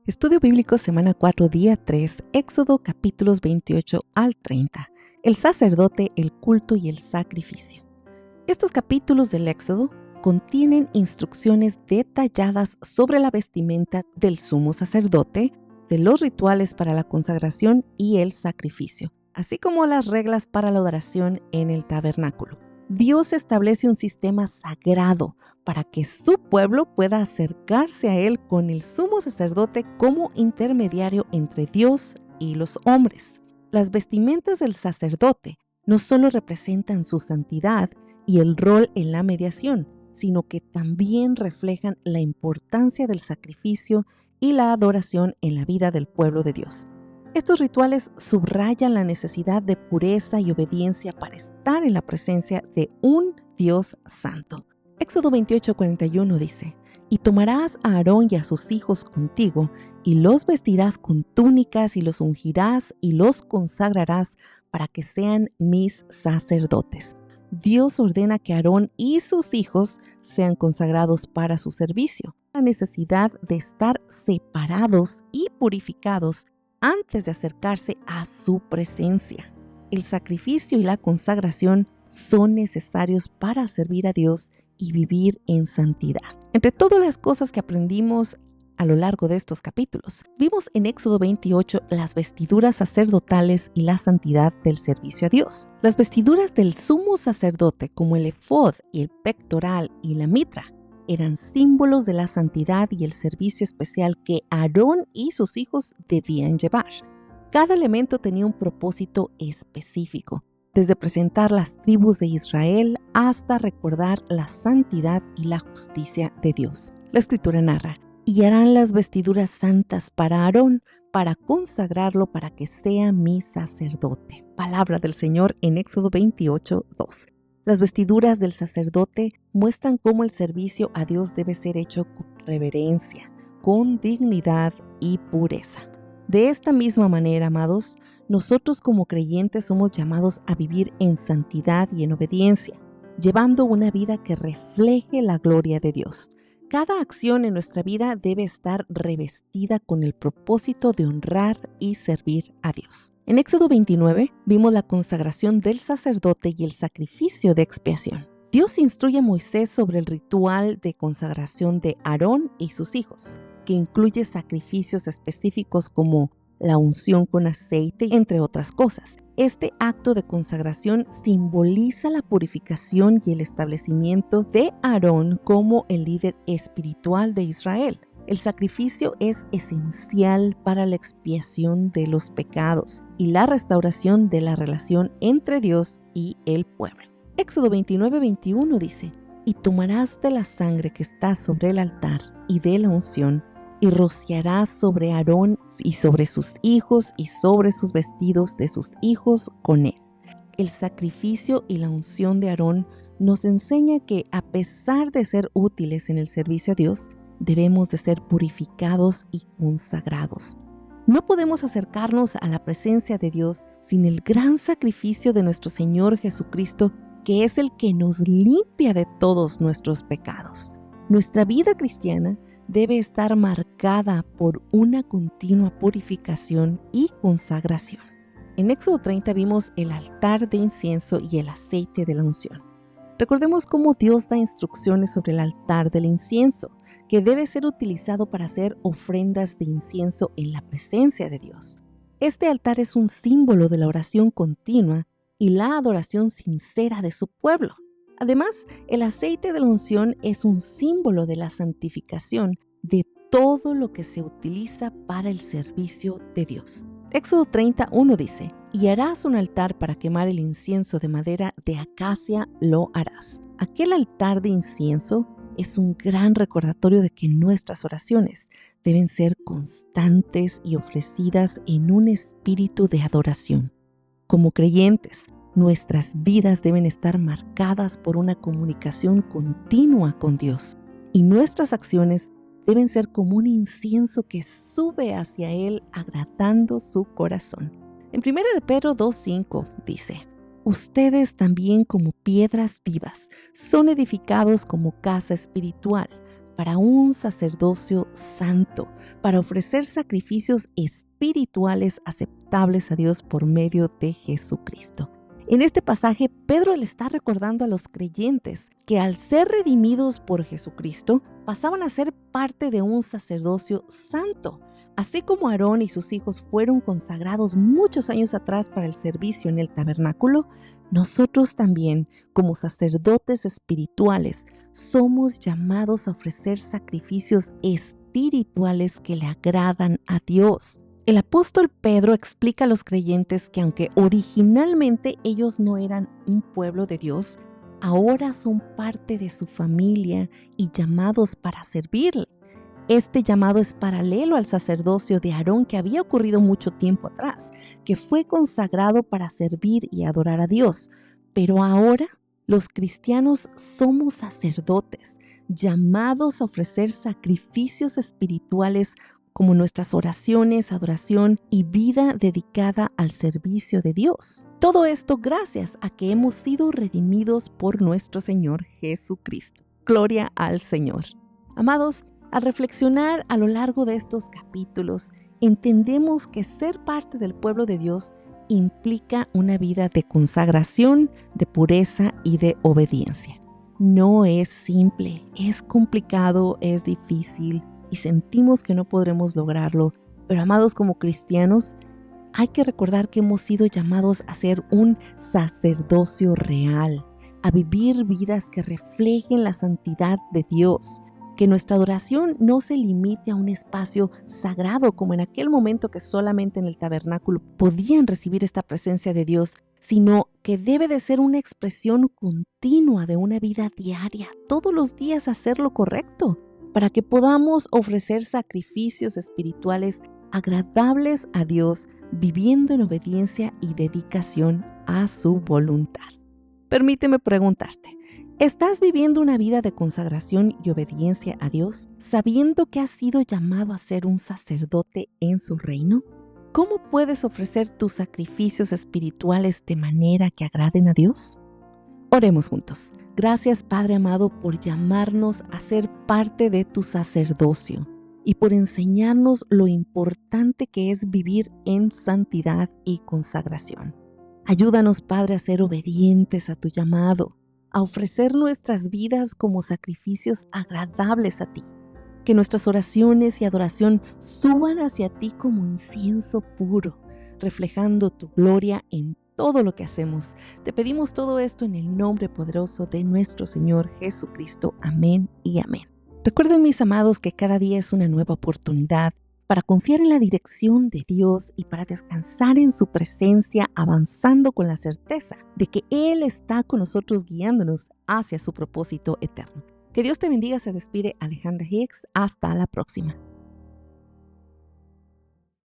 Estudio Bíblico Semana 4, día 3, Éxodo capítulos 28 al 30. El sacerdote, el culto y el sacrificio. Estos capítulos del Éxodo contienen instrucciones detalladas sobre la vestimenta del sumo sacerdote, de los rituales para la consagración y el sacrificio, así como las reglas para la adoración en el tabernáculo. Dios establece un sistema sagrado para que su pueblo pueda acercarse a Él con el sumo sacerdote como intermediario entre Dios y los hombres. Las vestimentas del sacerdote no solo representan su santidad y el rol en la mediación, sino que también reflejan la importancia del sacrificio y la adoración en la vida del pueblo de Dios. Estos rituales subrayan la necesidad de pureza y obediencia para estar en la presencia de un Dios santo. Éxodo 28:41 dice: «Y tomarás a Aarón y a sus hijos contigo, y los vestirás con túnicas, y los ungirás, y los consagrarás para que sean mis sacerdotes». Dios ordena que Aarón y sus hijos sean consagrados para su servicio. La necesidad de estar separados y purificados antes de acercarse a su presencia. El sacrificio y la consagración son necesarios para servir a Dios y vivir en santidad. Entre todas las cosas que aprendimos a lo largo de estos capítulos, vimos en Éxodo 28 las vestiduras sacerdotales y la santidad del servicio a Dios. Las vestiduras del sumo sacerdote, como el efod y el pectoral y la mitra, eran símbolos de la santidad y el servicio especial que Aarón y sus hijos debían llevar. Cada elemento tenía un propósito específico, desde presentar las tribus de Israel hasta recordar la santidad y la justicia de Dios. La Escritura narra: «Y harán las vestiduras santas para Aarón, para consagrarlo para que sea mi sacerdote». Palabra del Señor en Éxodo 28:2. Las vestiduras del sacerdote muestran cómo el servicio a Dios debe ser hecho con reverencia, con dignidad y pureza. De esta misma manera, amados, nosotros como creyentes somos llamados a vivir en santidad y en obediencia, llevando una vida que refleje la gloria de Dios. Cada acción en nuestra vida debe estar revestida con el propósito de honrar y servir a Dios. En Éxodo 29 vimos la consagración del sacerdote y el sacrificio de expiación. Dios instruye a Moisés sobre el ritual de consagración de Aarón y sus hijos, que incluye sacrificios específicos como la unción con aceite, entre otras cosas. Este acto de consagración simboliza la purificación y el establecimiento de Aarón como el líder espiritual de Israel. El sacrificio es esencial para la expiación de los pecados y la restauración de la relación entre Dios y el pueblo. Éxodo 29:21 dice: «Y tomarás de la sangre que está sobre el altar y de la unción, y rociarás sobre Aarón y sobre sus hijos y sobre sus vestidos de sus hijos con él». El sacrificio y la unción de Aarón nos enseña que, a pesar de ser útiles en el servicio a Dios, debemos de ser purificados y consagrados. No podemos acercarnos a la presencia de Dios sin el gran sacrificio de nuestro Señor Jesucristo, que es el que nos limpia de todos nuestros pecados. Nuestra vida cristiana debe estar marcada por una continua purificación y consagración. En Éxodo 30 vimos el altar de incienso y el aceite de la unción. Recordemos cómo Dios da instrucciones sobre el altar del incienso, que debe ser utilizado para hacer ofrendas de incienso en la presencia de Dios. Este altar es un símbolo de la oración continua y la adoración sincera de su pueblo. Además, el aceite de la unción es un símbolo de la santificación de todo lo que se utiliza para el servicio de Dios. Éxodo 31 dice: «Y harás un altar para quemar el incienso de madera de acacia, lo harás». Aquel altar de incienso es un gran recordatorio de que nuestras oraciones deben ser constantes y ofrecidas en un espíritu de adoración. Como creyentes, nuestras vidas deben estar marcadas por una comunicación continua con Dios, y nuestras acciones deben ser como un incienso que sube hacia Él, agradando su corazón. En 1 de Pedro 2:5 dice: «Ustedes también, como piedras vivas, son edificados como casa espiritual para un sacerdocio santo, para ofrecer sacrificios espirituales aceptables a Dios por medio de Jesucristo. En este pasaje, Pedro le está recordando a los creyentes que al ser redimidos por Jesucristo, pasaban a ser parte de un sacerdocio santo. Así como Aarón y sus hijos fueron consagrados muchos años atrás para el servicio en el tabernáculo, nosotros también, como sacerdotes espirituales, somos llamados a ofrecer sacrificios espirituales que le agradan a Dios. El apóstol Pedro explica a los creyentes que aunque originalmente ellos no eran un pueblo de Dios, ahora son parte de su familia y llamados para servirle. Este llamado es paralelo al sacerdocio de Aarón que había ocurrido mucho tiempo atrás, que fue consagrado para servir y adorar a Dios. Pero ahora los cristianos somos sacerdotes, llamados a ofrecer sacrificios espirituales como nuestras oraciones, adoración y vida dedicada al servicio de Dios. Todo esto gracias a que hemos sido redimidos por nuestro Señor Jesucristo. Gloria al Señor. Amados, al reflexionar a lo largo de estos capítulos, entendemos que ser parte del pueblo de Dios implica una vida de consagración, de pureza y de obediencia. No es simple, es complicado, es difícil y sentimos que no podremos lograrlo. Pero amados, como cristianos, hay que recordar que hemos sido llamados a ser un sacerdocio real, a vivir vidas que reflejen la santidad de Dios. Que nuestra adoración no se limite a un espacio sagrado como en aquel momento que solamente en el tabernáculo podían recibir esta presencia de Dios, sino que debe de ser una expresión continua de una vida diaria, todos los días hacer lo correcto, para que podamos ofrecer sacrificios espirituales agradables a Dios, viviendo en obediencia y dedicación a su voluntad. Permíteme preguntarte, ¿estás viviendo una vida de consagración y obediencia a Dios, sabiendo que has sido llamado a ser un sacerdote en su reino? ¿Cómo puedes ofrecer tus sacrificios espirituales de manera que agraden a Dios? Oremos juntos. Gracias, Padre amado, por llamarnos a ser parte de tu sacerdocio y por enseñarnos lo importante que es vivir en santidad y consagración. Ayúdanos, Padre, a ser obedientes a tu llamado, a ofrecer nuestras vidas como sacrificios agradables a ti. Que nuestras oraciones y adoración suban hacia ti como incienso puro, reflejando tu gloria en todo lo que hacemos. Te pedimos todo esto en el nombre poderoso de nuestro Señor Jesucristo. Amén y amén. Recuerden, mis amados, que cada día es una nueva oportunidad para confiar en la dirección de Dios y para descansar en su presencia, avanzando con la certeza de que Él está con nosotros guiándonos hacia su propósito eterno. Que Dios te bendiga. Se despide Alejandra Hicks. Hasta la próxima.